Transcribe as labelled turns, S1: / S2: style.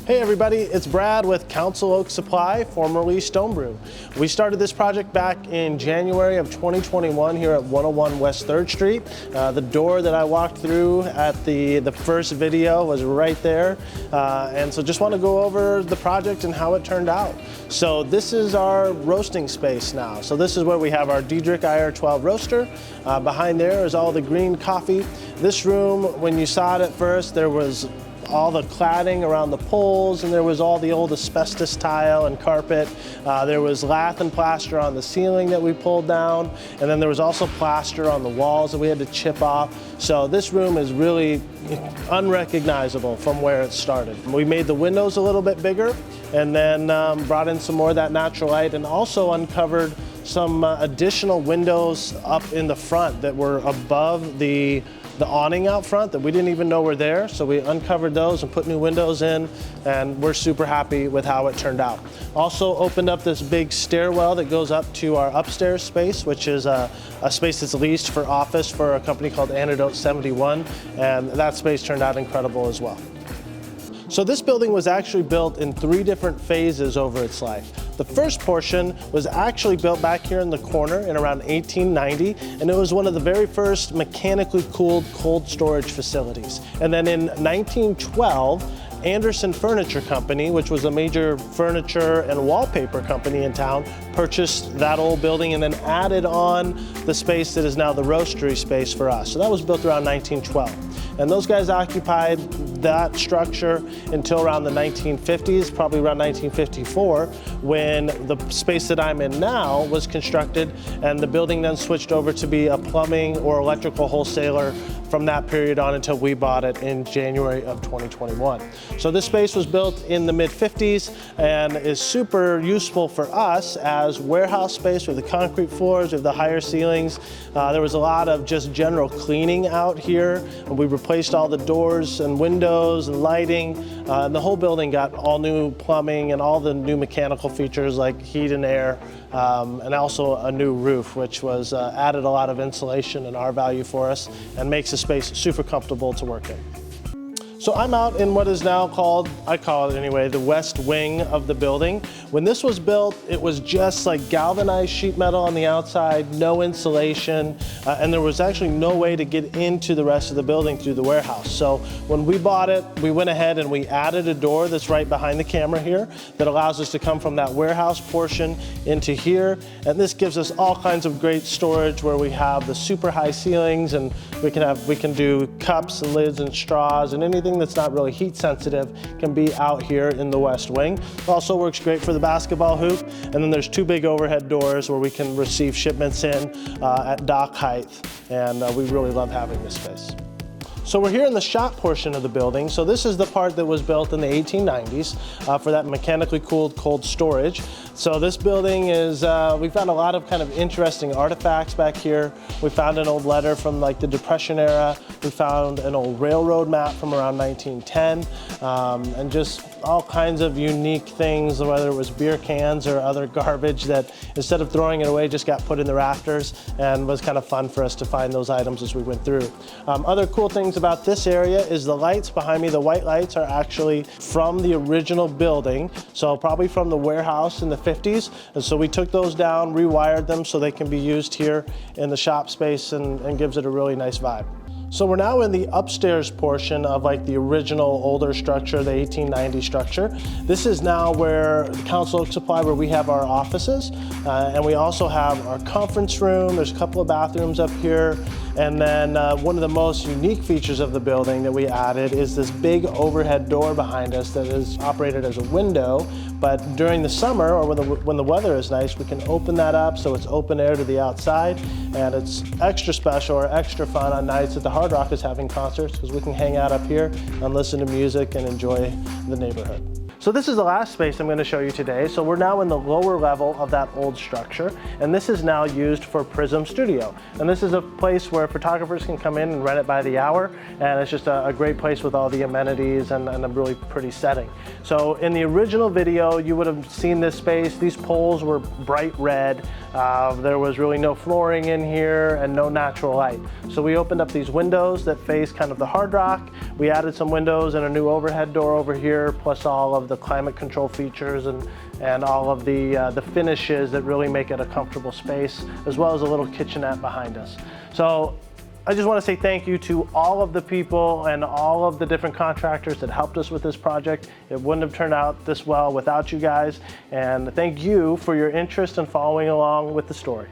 S1: Hey everybody, it's Brad with Council Oak Supply, formerly Stone Brew. We started this project back in January of 2021 here at 101 West 3rd Street. The door that I walked through at the first video was right there. And so just want to go over the project and how it turned out. So this is our roasting space now. So this is where we have our Diedrich IR12 roaster. Behind there is all the green coffee. This room, when you saw it at first, there was all the cladding around the poles, and there was all the old asbestos tile and carpet. There was lath and plaster on the ceiling that we pulled down, and then there was also plaster on the walls that we had to chip off. So this room is really unrecognizable from where it started. We made the windows a little bit bigger, and then brought in some more of that natural light, and also uncovered some additional windows up in the front that were above the awning out front that we didn't even know were there. So we uncovered those and put new windows in, and we're super happy with how it turned out. Also opened up this big stairwell that goes up to our upstairs space, which is a space that's leased for office for a company called Antidote 71, and that space turned out incredible as well. So this building was actually built in 3 different phases over its life. The first portion was actually built back here in the corner in around 1890, and it was one of the very first mechanically cooled cold storage facilities. And then in 1912, Anderson Furniture Company, which was a major furniture and wallpaper company in town, purchased that old building and then added on the space that is now the roastery space for us. So that was built around 1912. And those guys occupied that structure until around the 1950s, probably around 1954, when the space that I'm in now was constructed, and the building then switched over to be a plumbing or electrical wholesaler from that period on until we bought it in January of 2021. So this space was built in the mid-50s and is super useful for us as warehouse space with the concrete floors, with the higher ceilings. There was a lot of just general cleaning out here. We replaced all the doors and windows and lighting. And the whole building got all new plumbing and all the new mechanical features like heat and air, and also a new roof, which was added a lot of insulation and R-value for us and makes the space super comfortable to work in. So I'm out in what is now called, I call it anyway, the west wing of the building. When this was built, it was just like galvanized sheet metal on the outside, no insulation, and there was actually no way to get into the rest of the building through the warehouse. So when we bought it, we went ahead and we added a door that's right behind the camera here that allows us to come from that warehouse portion into here. And this gives us all kinds of great storage where we have the super high ceilings, and we can do cups and lids and straws, and anything that's not really heat sensitive can be out here in the west wing. It also works great for the basketball hoop, and then there's 2 big overhead doors where we can receive shipments in at dock height, and we really love having this space. So we're here in the shop portion of the building. So this is the part that was built in the 1890s for that mechanically cooled cold storage. So this building is, we found a lot of kind of interesting artifacts back here. We found an old letter from like the Depression era. We found an old railroad map from around 1910, and just all kinds of unique things, whether it was beer cans or other garbage that instead of throwing it away just got put in the rafters, and was kind of fun for us to find those items as we went through. Other cool things about this area is the lights behind me. The white lights are actually from the original building, so probably from the warehouse in the 50s. And so we took those down, rewired them so they can be used here in the shop space, and gives it a really nice vibe. So we're now in the upstairs portion of like the original older structure, the 1890 structure. This is now where the Council Oak Supply, where we have our offices, and we also have our conference room. There's a couple of bathrooms up here. And then one of the most unique features of the building that we added is this big overhead door behind us that is operated as a window. But during the summer, or when the weather is nice, we can open that up so it's open air to the outside. And it's extra special or extra fun on nights that the Hard Rock is having concerts, because we can hang out up here and listen to music and enjoy the neighborhood. So this is the last space I'm going to show you today. So we're now in the lower level of that old structure, and this is now used for Prism Studio. And this is a place where photographers can come in and rent it by the hour, and it's just a great place with all the amenities and a really pretty setting. So in the original video, you would have seen this space. These poles were bright red. There was really no flooring in here and no natural light. So we opened up these windows that face kind of the hard rock. We added some windows and a new overhead door over here, plus all of the climate control features and all of the finishes that really make it a comfortable space, as well as a little kitchenette behind us. So I just want to say thank you to all of the people and all of the different contractors that helped us with this project. It wouldn't have turned out this well without you guys. And thank you for your interest in following along with the story.